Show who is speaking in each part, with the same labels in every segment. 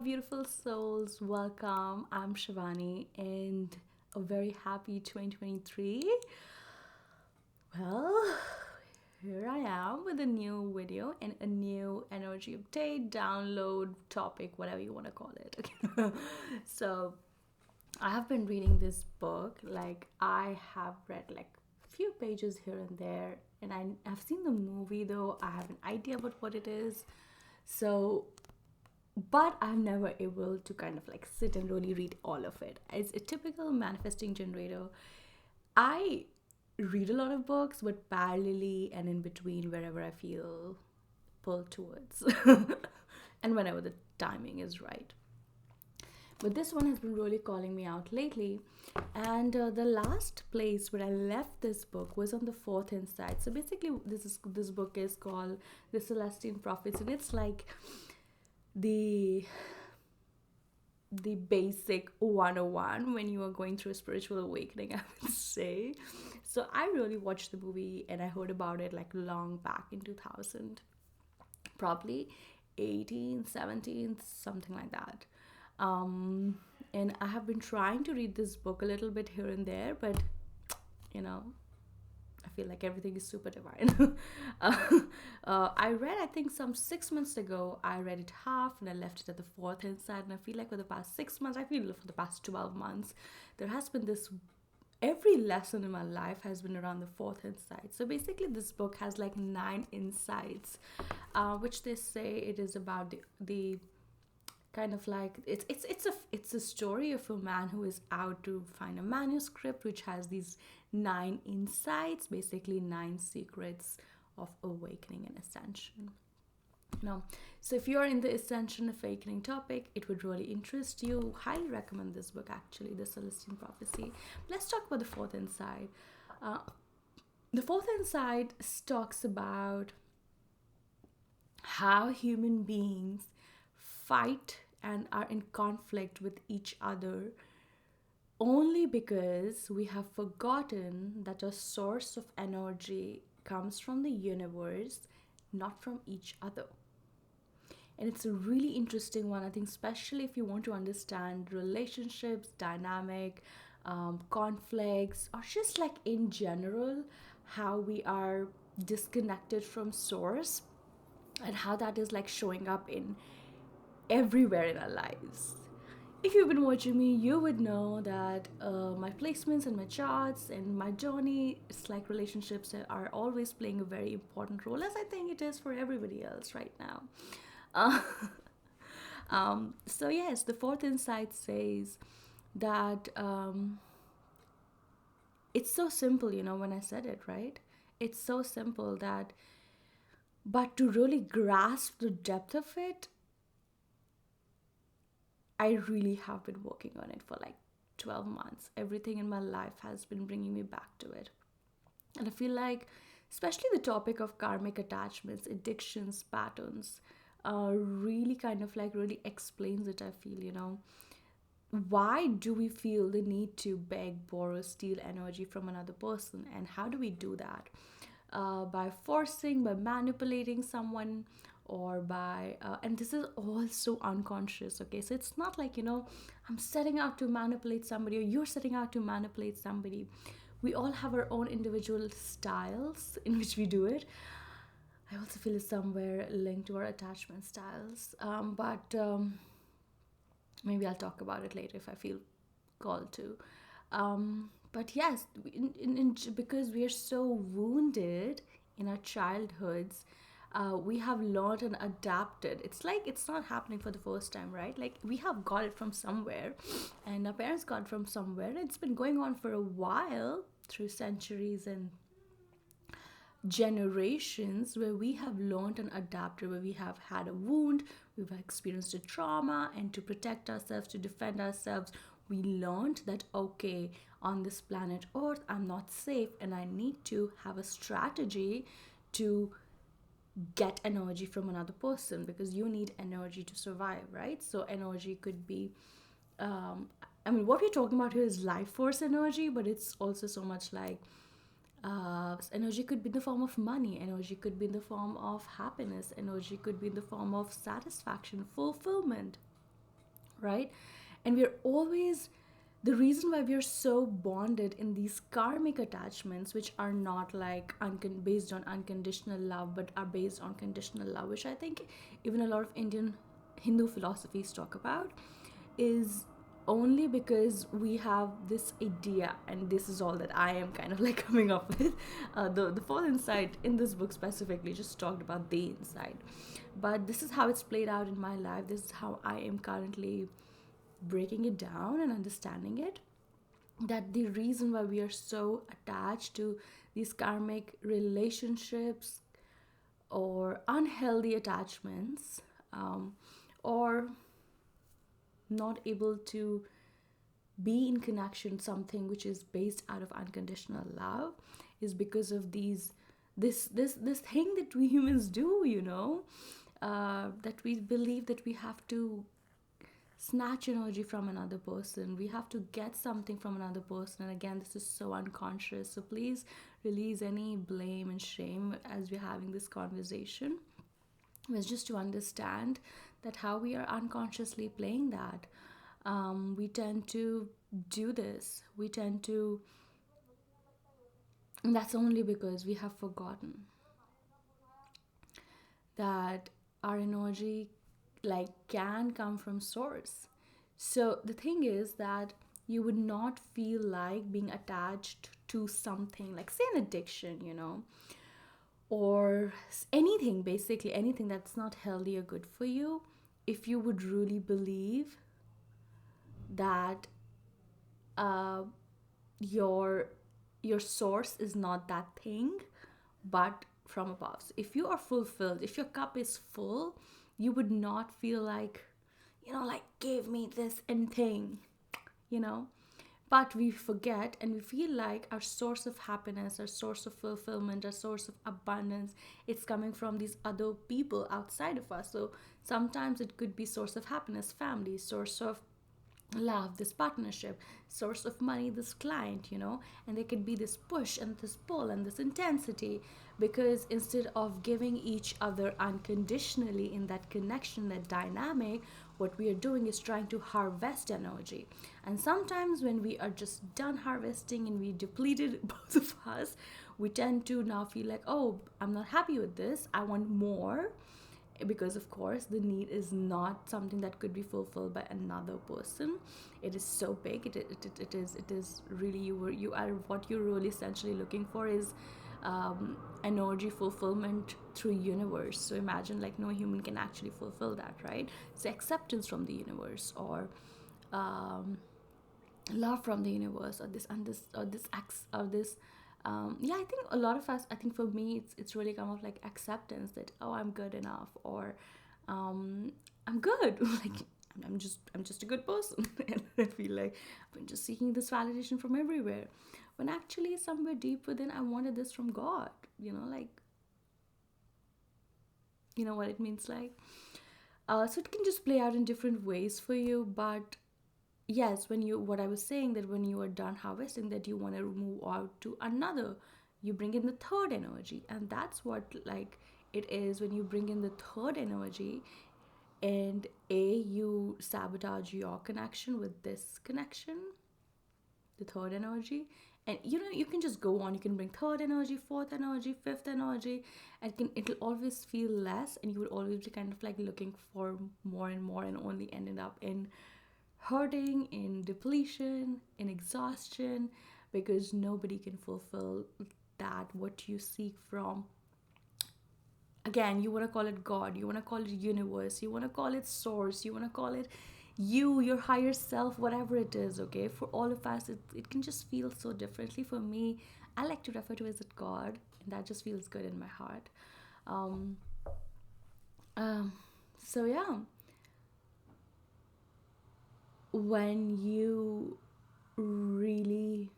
Speaker 1: beautiful souls. Welcome. I'm Shivani and a very happy 2023. Well, here I am with a new video and a new energy update, download, topic, whatever you want to call it. Okay. So, I have been reading this book. Like, I have read like a few pages here and there, and I've seen the movie though. I have an idea about what it is. So, but I'm never able to kind of like sit and really read all of it. As a typical manifesting generator, I read a lot of books, but parallelly and in between wherever I feel pulled towards, and whenever the timing is right. But this one has been really calling me out lately. And the last place where I left this book was on the fourth inside. So basically, this book is called The Celestine Prophets, and it's like the the basic 101 when you are going through a spiritual awakening, I would say. So I really watched the movie and I heard about it like long back in 2000, probably 18, 17, something like that. um and I have been trying to read this book a little bit here and there, but you know, I feel like everything is super divine. uh, I read, I think, some 6 months ago. I read it half and I left it at the fourth inside. And I feel like for the past 6 months, I feel for the past 12 months, there has been this. Every lesson in my life has been around the fourth insight. So basically, this book has like nine insights, which they say it is about the kind of like it's a story of a man who is out to find a manuscript which has these nine insights, basically nine secrets of awakening and ascension. Now, so if you're in the ascension awakening topic, it would really interest you. Highly recommend this book, actually, The Celestine Prophecy. Let's talk about the fourth insight. uh, the fourth insight talks about how human beings fight and are in conflict with each other only because we have forgotten that a source of energy comes from the universe, not from each other. And it's a really interesting one, I think, especially if you want to understand relationships, dynamic, conflicts, or just like in general, how we are disconnected from source and how that is like showing up in everywhere in our lives. If you've been watching me, you would know that my placements and my charts and my journey, it's like relationships are always playing a very important role, as I think it is for everybody else right now. Uh, so, yes, the fourth insight says that it's so simple, when I said it, right? It's so simple that, but to really grasp the depth of it, I really have been working on it for like 12 months. Everything in my life has been bringing me back to it. And I feel like, especially the topic of karmic attachments, addictions, patterns, really kind of like really explains it. I feel. Why do we feel the need to beg, borrow, steal energy from another person? And how do we do that? By forcing, by manipulating someone, or by and this is all so unconscious. Okay, so it's not like, I'm setting out to manipulate somebody or you're setting out to manipulate somebody. We all have our own individual styles in which we do it. I also feel it's somewhere linked to our attachment styles, but maybe I'll talk about it later if I feel called to. But yes, because we are so wounded in our childhoods, we have learned and adapted. It's like it's not happening for the first time, right? Like we have got it from somewhere, and our parents got it from somewhere. And it's been going on for a while through centuries and generations where we have learned and adapted, where we have had a wound, we've experienced a trauma, and to protect ourselves, to defend ourselves, we learned that, okay, on this planet Earth, I'm not safe, and I need to have a strategy to get energy from another person because you need energy to survive, right? So, energy could be um, I mean, what we're talking about here is life force energy, but it's also so much like energy could be in the form of money, energy could be in the form of happiness, energy could be in the form of satisfaction, fulfillment. right? And we're always, the reason why we're so bonded in these karmic attachments, which are not like based on unconditional love, but are based on conditional love, which I think even a lot of Indian Hindu philosophies talk about, is only because we have this idea, and this is all that I am kind of like coming up with. The fall inside in this book specifically just talked about the inside, but this is how it's played out in my life. This is how I am currently breaking it down and understanding it, that the reason why we are so attached to these karmic relationships or unhealthy attachments, or not able to be in connection something which is based out of unconditional love, is because of this thing that we humans do, that we believe that we have to snatch energy from another person, we have to get something from another person. And again, this is so unconscious, so please release any blame and shame as we're having this conversation. It's just to understand that how we are unconsciously playing that. We tend to do this, and that's only because we have forgotten that our energy like can come from source. So the thing is that you would not feel like being attached to something, like say an addiction, or anything, basically anything that's not healthy or good for you, if you would really believe that uh, your your source is not that thing, but from above. So if you are fulfilled, if your cup is full, you would not feel like, like give me this and thing, you know but we forget, and we feel like our source of happiness, our source of fulfillment, our source of abundance, it's coming from these other people outside of us. So sometimes it could be source of happiness, family, source of love, this partnership, source of money, this client, and there could be this push and this pull and this intensity, because instead of giving each other unconditionally in that connection, that dynamic, what we are doing is trying to harvest energy. And sometimes when we are just done harvesting and we depleted both of us, we tend to now feel like, oh, I'm not happy with this, I want more, because of course the need is not something that could be fulfilled by another person. It is so big, it is really, you are what you're really essentially looking for is energy fulfillment through universe. So imagine like no human can actually fulfill that, right? So acceptance from the universe, or love from the universe, or this and this, or this acts, or this yeah, I think a lot of us, I think for me it's really come of like acceptance, that oh, I'm good enough, or I'm good. Like I'm just a good person. And I feel like I've been just seeking this validation from everywhere, when actually somewhere deep within I wanted this from God. Like, you know what it means, like, so it can just play out in different ways for you. But yes, when you, what I was saying, that when you are done harvesting, that you want to move out to another, you bring in the third energy. And that's what, like, it is when you bring in the third energy, and you sabotage your connection with this connection, the third energy. And you can just go on, you can bring third energy, fourth energy, fifth energy, and it'll always feel less, and you will always be kind of like looking for more and more, and only ended up in hurting, in depletion, in exhaustion, because nobody can fulfill that what you seek from. Again, you want to call it God, you want to call it universe, you want to call it source, you want to call it you, your higher self, whatever it is. Okay, for all of us, it can just feel so differently. For me, I like to refer to it as God, and that just feels good in my heart. um, um so yeah, when you really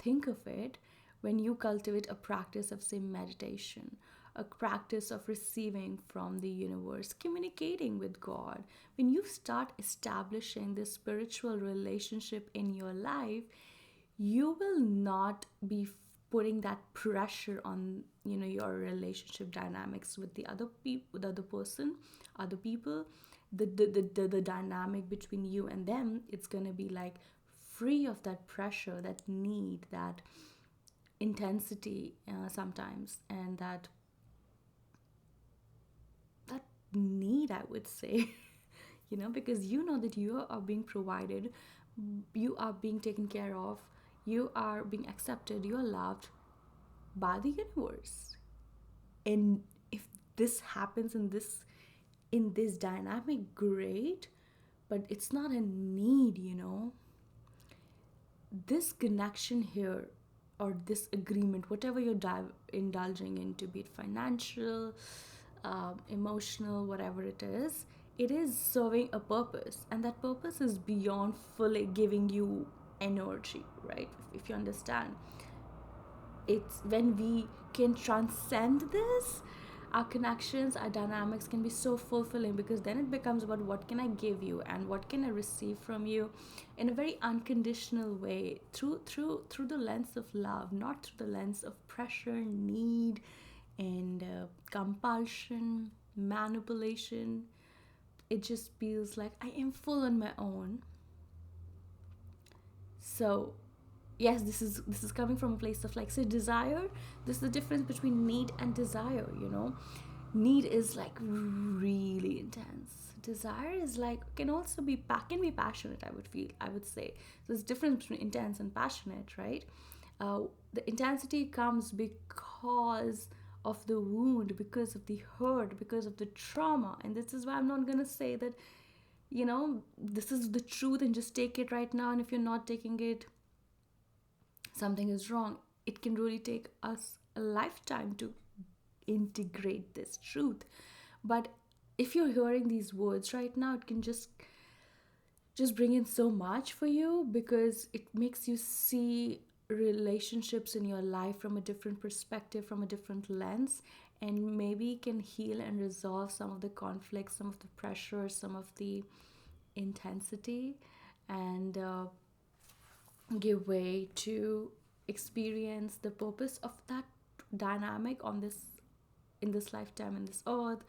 Speaker 1: think of it, when you cultivate a practice of, say, meditation, a practice of receiving from the universe, communicating with God, when you start establishing this spiritual relationship in your life, you will not be putting that pressure on, your relationship dynamics with the other people, with the other person, other people, the dynamic between you and them, it's gonna be like free of that pressure, that need, that intensity sometimes, and that need, I would say. Because you know that you are being provided, you are being taken care of, you are being accepted, you are loved by the universe. And if this happens in this dynamic, great. But it's not a need. This connection here, or this agreement, whatever you're indulging into, be it financial, emotional, whatever it is serving a purpose, and that purpose is beyond fully giving you energy, right? If you understand, it's when we can transcend this, our connections, our dynamics can be so fulfilling, because then it becomes about what can I give you and what can I receive from you, in a very unconditional way, through the lens of love, not through the lens of pressure, need, and compulsion, manipulation. It just feels like I am full on my own. So yes, this is coming from a place of, like, say, desire. This is the difference between need and desire. Need is like really intense. Desire is like, can be passionate, I would say. So there's a difference between intense and passionate, right? uh, the intensity comes because of the wound, because of the hurt, because of the trauma. And this is why I'm not gonna say that, this is the truth and just take it right now, and if you're not taking it, something is wrong. It can really take us a lifetime to integrate this truth. But if you're hearing these words right now, it can just bring in so much for you, because it makes you see relationships in your life from a different perspective, from a different lens, and maybe can heal and resolve some of the conflicts, some of the pressure, some of the intensity, and give way to experience the purpose of that dynamic on this in this lifetime, in this earth,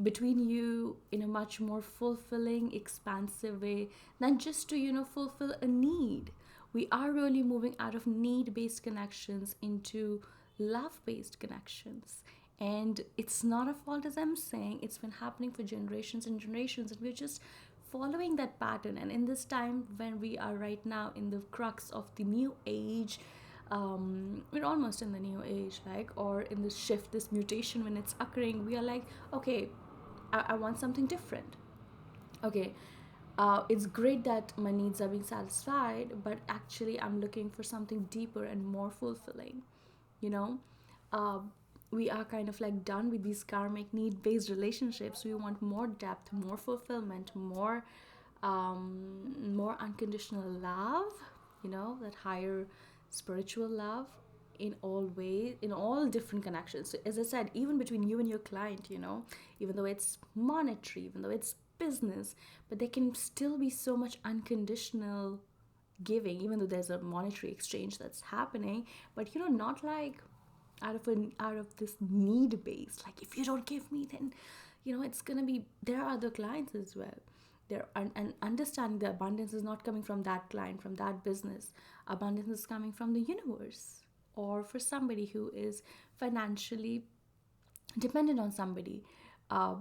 Speaker 1: between you, in a much more fulfilling, expansive way, than just to fulfill a need. We are really moving out of need based connections into love based connections. And it's not a fault, as I'm saying. It's been happening for generations and generations, and we're just following that pattern. And in this time, when we are right now in the crux of the new age, we're almost in the new age, like, or in this shift, this mutation, when it's occurring, we are like, okay, I want something different. Okay, it's great that my needs are being satisfied, but actually, I'm looking for something deeper and more fulfilling. You know, uh, we are kind of like done with these karmic need based relationships. We want more depth, more fulfillment, more unconditional love, that higher spiritual love, in all ways, in all different connections. So as I said, even between you and your client, even though it's monetary, even though it's business, but there can still be so much unconditional giving, even though there's a monetary exchange that's happening. But not like out of this need base, like, if you don't give me, then it's gonna be, there are other clients as well there. And understanding the abundance is not coming from that client, from that business. Abundance is coming from the universe, or for somebody who is financially dependent on somebody. I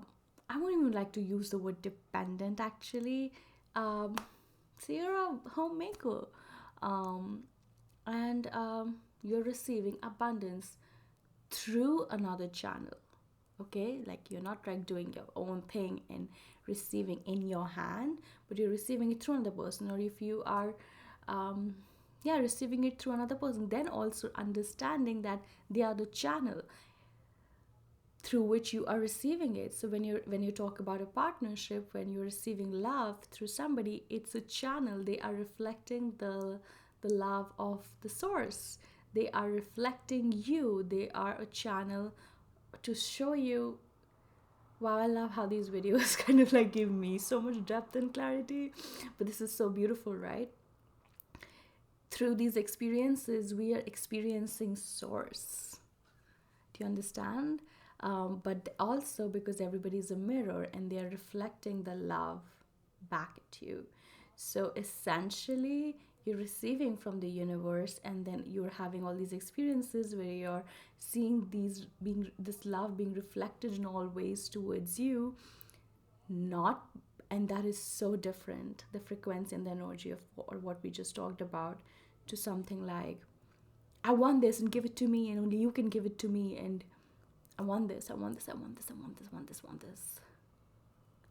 Speaker 1: won't even like to use the word dependent, actually. um, so you're a homemaker, um, and you're receiving abundance through another channel. Okay, like, you're not like doing your own thing and receiving in your hand, but you're receiving it through another person. Or if you are yeah, receiving it through another person, then also understanding that they are the channel through which you are receiving it. So when you talk about a partnership, when you're receiving love through somebody, it's a channel. They are reflecting the love of the source. They are reflecting you. They are a channel to show you. Wow, I love how these videos kind of like give me so much depth and clarity. But this is so beautiful, right? Through these experiences, we are experiencing source. Do you understand? but also because everybody's a mirror and they're reflecting the love back at you. So essentially, you're receiving from the universe, and then you're having all these experiences where you're seeing this love being reflected in all ways towards you, not and that is so different, the frequency and the energy of or what we just talked about, to something like, I want this and give it to me, and only you can give it to me, and I want this, I want this, I want this, I want this, want this.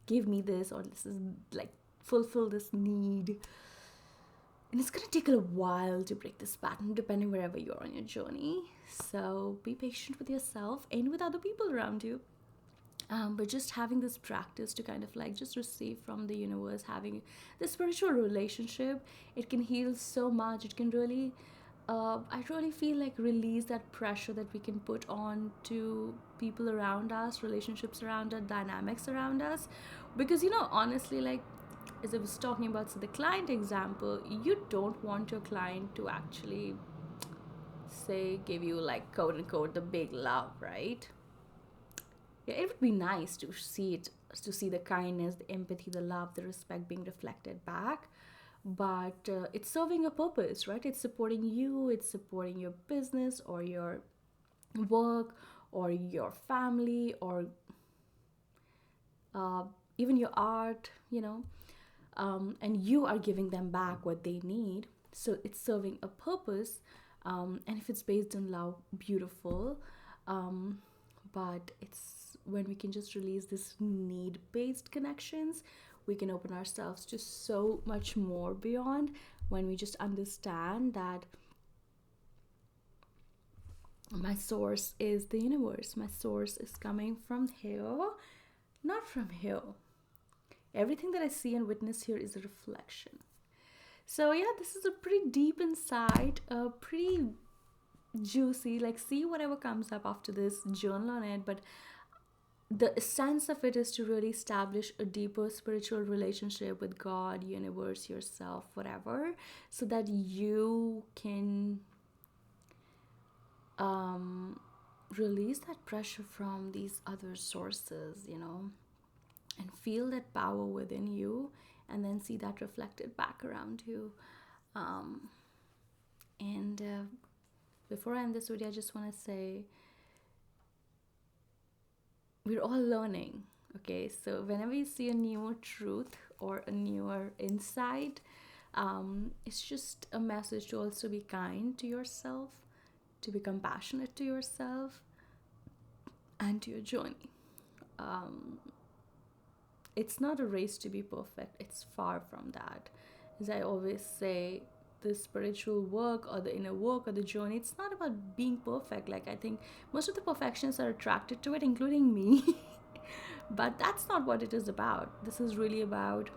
Speaker 1: Give me this, or this is like fulfill this need. And it's gonna take a while to break this pattern, depending wherever you're on your journey. So be patient with yourself and with other people around you. But just having this practice to kind of like just receive from the universe, having this spiritual relationship, it can heal so much. It can really, I really feel like release that pressure that we can put on to people around us, relationships around us, dynamics around us. Because, honestly, like, as I was talking about, so the client example, you don't want your client to actually say, give you like quote unquote the big love, right? Yeah, it would be nice to see it, to see the kindness, the empathy, the love, the respect being reflected back. But it's serving a purpose, right? It's supporting you, it's supporting your business or your work or your family, or uh, even your art, and you are giving them back what they need. So it's serving a purpose. And if it's based on love, beautiful. But it's when we can just release this need based connections, we can open ourselves to so much more beyond, when we just understand that my source is the universe, my source is coming from here, not from here. Everything that I see and witness here is a reflection. So yeah, this is a pretty deep insight, pretty juicy. Like, see whatever comes up after this, journal on it. But the essence of it is to really establish a deeper spiritual relationship with God, universe, yourself, whatever, so that you can release that pressure from these other sources, and feel that power within you, and then see that reflected back around you. Um, and Before I end this video, I just want to say, we're all learning. Okay, so whenever you see a newer truth or a newer insight, it's just a message to also be kind to yourself, to be compassionate to yourself and to your journey. It's not a race to be perfect, it's far from that. As I always say, the spiritual work or the inner work or the journey, it's not about being perfect. Like, I think most of the perfectionists are attracted to it, including me. But that's not what it is about. This is really about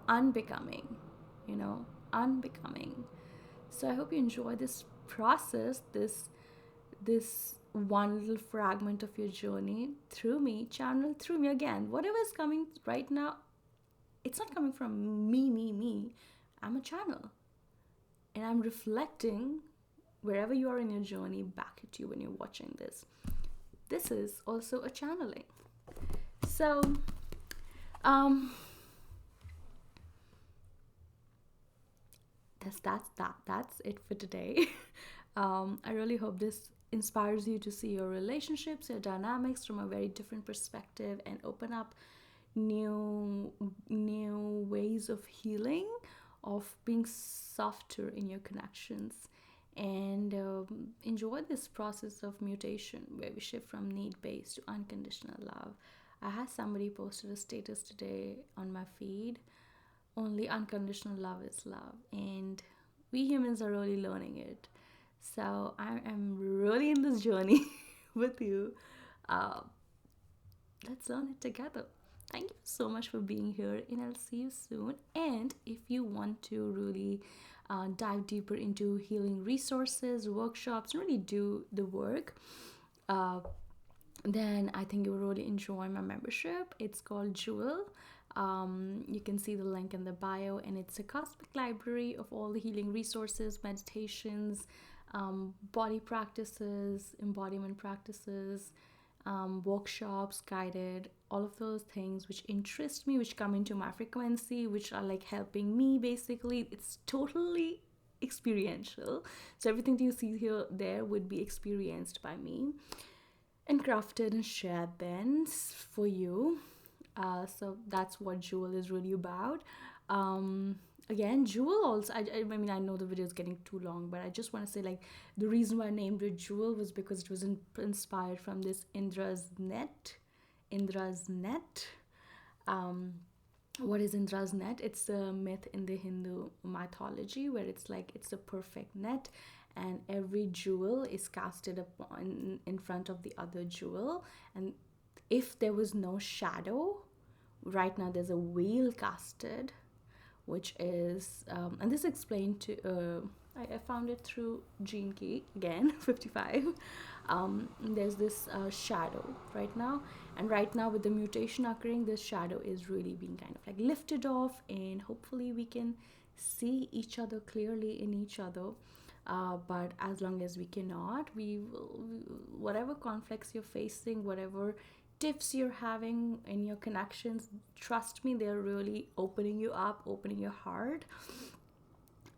Speaker 1: unbecoming, unbecoming. So I hope you enjoy this process, this one little fragment of your journey through me, channel through me. Again, whatever is coming right now, it's not coming from me. I'm a channel, and I'm reflecting wherever you are in your journey back at you when you're watching this. This is also a channeling. So that's it for today. I really hope this inspires you to see your relationships, your dynamics from a very different perspective, and open up new ways of healing, of being softer in your connections, and enjoy this process of mutation where we shift from need-based to unconditional love. I had somebody posted a status today on my feed, only unconditional love is love, and we humans are really learning it. So I am really in this journey with you. uh, let's learn it together. Thank you so much for being here, and I'll see you soon. And if you want to really dive deeper into healing resources, workshops, and really do the work, uh, then I think you will really enjoy my membership. It's called Jewel. You can see the link in the bio, and it's a cosmic library of all the healing resources, meditations, body practices, embodiment practices, workshops, guided, all of those things which interest me, which come into my frequency, which are like helping me basically. It's totally experiential. So everything that you see here, there would be experienced by me and crafted and shared then for you. So that's what Jewel is really about. Again, Jewel also, I mean, I know the video is getting too long, but I just want to say, like, the reason why I named it Jewel was because it was inspired from this Indra's net. Um, what is Indra's net? It's a myth in the Hindu mythology where it's like it's a perfect net, and every jewel is casted upon in front of the other jewel. And if there was no shadow, right now there's a wheel casted, which is and this explained to I found it through Gene Key again 55. There's this shadow right now, and right now with the mutation occurring, this shadow is really being kind of like lifted off, and hopefully we can see each other clearly in each other. But as long as we cannot, whatever conflicts you're facing, whatever tips you're having in your connections, trust me, they're really opening you up, opening your heart,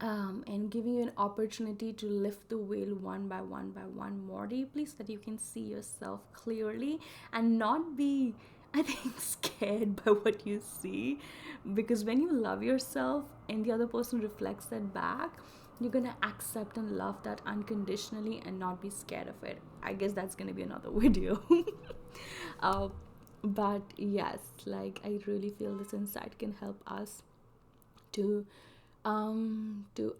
Speaker 1: and giving you an opportunity to lift the veil one by one more deeply, so that you can see yourself clearly and not be, I think, scared by what you see. Because when you love yourself and the other person reflects that back, you're gonna accept and love that unconditionally and not be scared of it. I guess that's gonna be another video. uh, but yes, like, I really feel this insight can help us to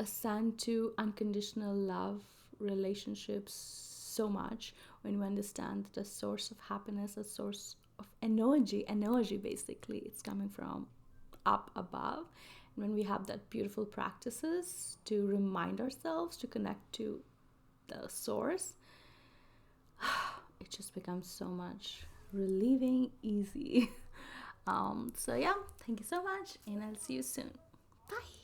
Speaker 1: ascend to unconditional love relationships so much, when we understand that the source of happiness, a source of energy basically, it's coming from up above. And when we have that beautiful practices to remind ourselves to connect to the source, it just becomes so much relieving, easy. So yeah, thank you so much, and I'll see you soon. Bye.